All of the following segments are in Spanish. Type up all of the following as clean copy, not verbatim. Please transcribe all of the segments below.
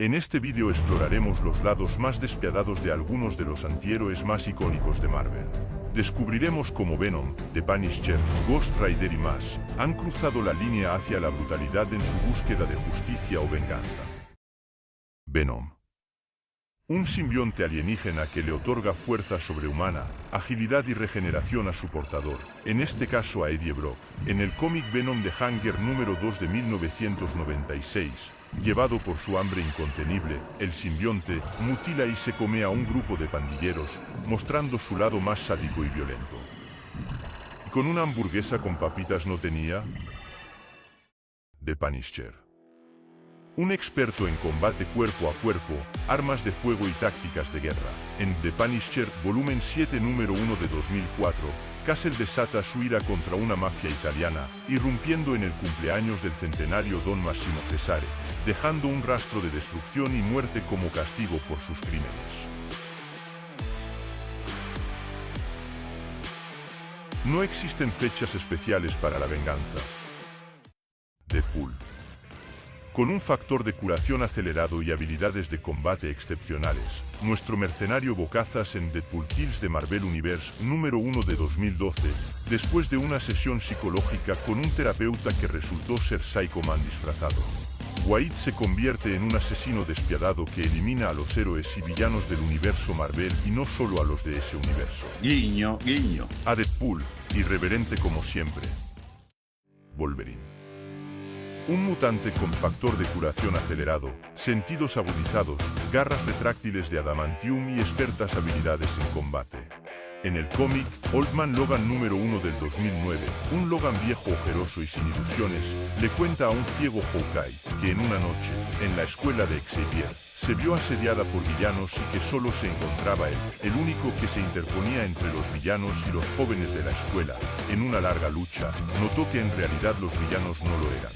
En este vídeo exploraremos los lados más despiadados de algunos de los antihéroes más icónicos de Marvel. Descubriremos cómo Venom, The Punisher, Ghost Rider y más han cruzado la línea hacia la brutalidad en su búsqueda de justicia o venganza. Venom. Un simbionte alienígena que le otorga fuerza sobrehumana, agilidad y regeneración a su portador, en este caso a Eddie Brock, en el cómic Venom The Hunger número 2 de 1996, llevado por su hambre incontenible, el simbionte mutila y se come a un grupo de pandilleros, mostrando su lado más sádico y violento. ¿Y con una hamburguesa con papitas no tenía? The Punisher. Un experto en combate cuerpo a cuerpo, armas de fuego y tácticas de guerra. En The Punisher, volumen 7 número 1 de 2004, Castle desata su ira contra una mafia italiana, irrumpiendo en el cumpleaños del centenario Don Massimo Cesare, dejando un rastro de destrucción y muerte como castigo por sus crímenes. No existen fechas especiales para la venganza. Deadpool. Con un factor de curación acelerado y habilidades de combate excepcionales, nuestro mercenario bocazas en Deadpool Kills de Marvel Universe número 1 de 2012, después de una sesión psicológica con un terapeuta que resultó ser Psycho Man disfrazado. Wade se convierte en un asesino despiadado que elimina a los héroes y villanos del universo Marvel y no solo a los de ese universo. Guiño, guiño. A Deadpool, irreverente como siempre. Wolverine. Un mutante con factor de curación acelerado, sentidos agudizados, garras retráctiles de adamantium y expertas habilidades en combate. En el cómic, Old Man Logan número 1 del 2009, un Logan viejo ojeroso y sin ilusiones, le cuenta a un ciego Hawkeye que en una noche, en la escuela de Xavier, se vio asediada por villanos y que solo se encontraba él, el único que se interponía entre los villanos y los jóvenes de la escuela. En una larga lucha, notó que en realidad los villanos no lo eran.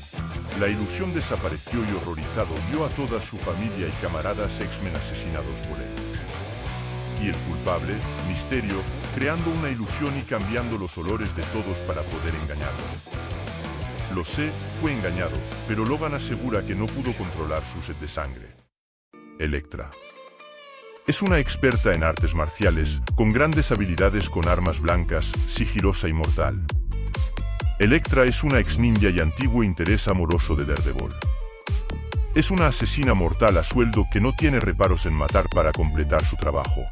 La ilusión desapareció y horrorizado vio a toda su familia y camaradas X-Men asesinados por él. Y el culpable, Misterio, creando una ilusión y cambiando los olores de todos para poder engañarlo. Lo sé, fue engañado, pero Logan asegura que no pudo controlar su sed de sangre. Elektra. Es una experta en artes marciales, con grandes habilidades con armas blancas, sigilosa y mortal. Elektra es una ex ninja y antiguo interés amoroso de Daredevil. Es una asesina mortal a sueldo que no tiene reparos en matar para completar su trabajo.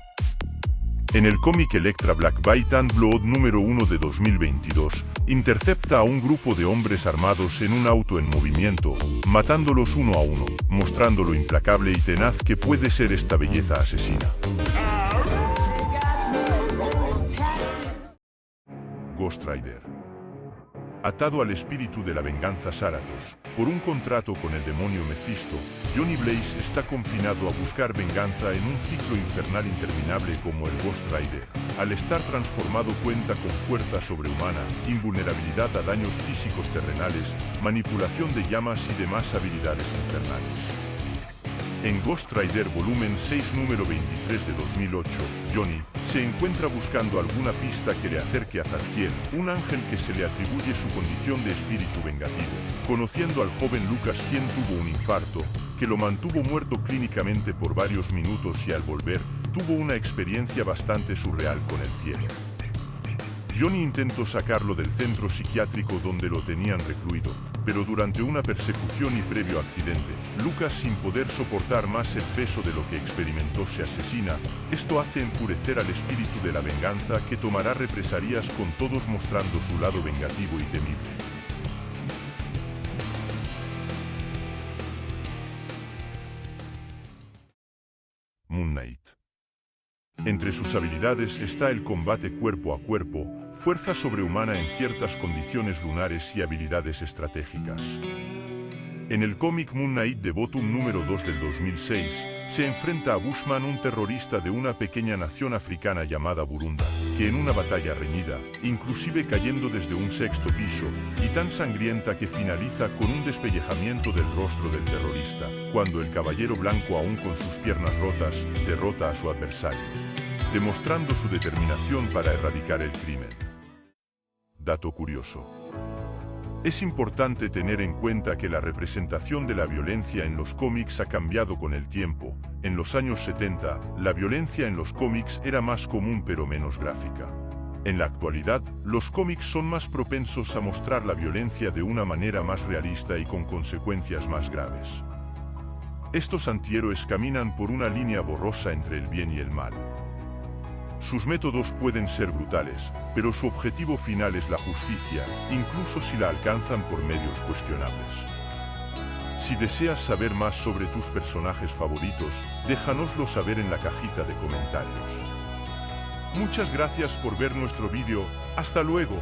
En el cómic Elektra Black White and Blood número 1 de 2022, intercepta a un grupo de hombres armados en un auto en movimiento, matándolos uno a uno, mostrando lo implacable y tenaz que puede ser esta belleza asesina. Ghost Rider. Atado al espíritu de la venganza Zarathos, por un contrato con el demonio Mephisto, Johnny Blaze está confinado a buscar venganza en un ciclo infernal interminable como el Ghost Rider. Al estar transformado cuenta con fuerza sobrehumana, invulnerabilidad a daños físicos terrenales, manipulación de llamas y demás habilidades infernales. En Ghost Rider volumen 6 número 23 de 2008, Johnny se encuentra buscando alguna pista que le acerque a Zadkiel, un ángel que se le atribuye su condición de espíritu vengativo, conociendo al joven Lucas quien tuvo un infarto, que lo mantuvo muerto clínicamente por varios minutos y al volver, tuvo una experiencia bastante surreal con el cielo. Johnny intentó sacarlo del centro psiquiátrico donde lo tenían recluido, pero durante una persecución y previo accidente, Lucas, sin poder soportar más el peso de lo que experimentó, se asesina. Esto hace enfurecer al espíritu de la venganza que tomará represalias con todos mostrando su lado vengativo y temible. Moon Knight. Entre sus habilidades está el combate cuerpo a cuerpo, fuerza sobrehumana en ciertas condiciones lunares y habilidades estratégicas. En el cómic Moon Knight de Bottom número 2 del 2006, se enfrenta a Bushman, un terrorista de una pequeña nación africana llamada Burunda, que en una batalla reñida, inclusive cayendo desde un sexto piso, y tan sangrienta que finaliza con un despellejamiento del rostro del terrorista, cuando el caballero blanco, aún con sus piernas rotas, derrota a su adversario, demostrando su determinación para erradicar el crimen. Dato curioso. Es importante tener en cuenta que la representación de la violencia en los cómics ha cambiado con el tiempo. En los años 70, la violencia en los cómics era más común pero menos gráfica. En la actualidad, los cómics son más propensos a mostrar la violencia de una manera más realista y con consecuencias más graves. Estos antihéroes caminan por una línea borrosa entre el bien y el mal. Sus métodos pueden ser brutales, pero su objetivo final es la justicia, incluso si la alcanzan por medios cuestionables. Si deseas saber más sobre tus personajes favoritos, déjanoslo saber en la cajita de comentarios. Muchas gracias por ver nuestro vídeo. ¡Hasta luego!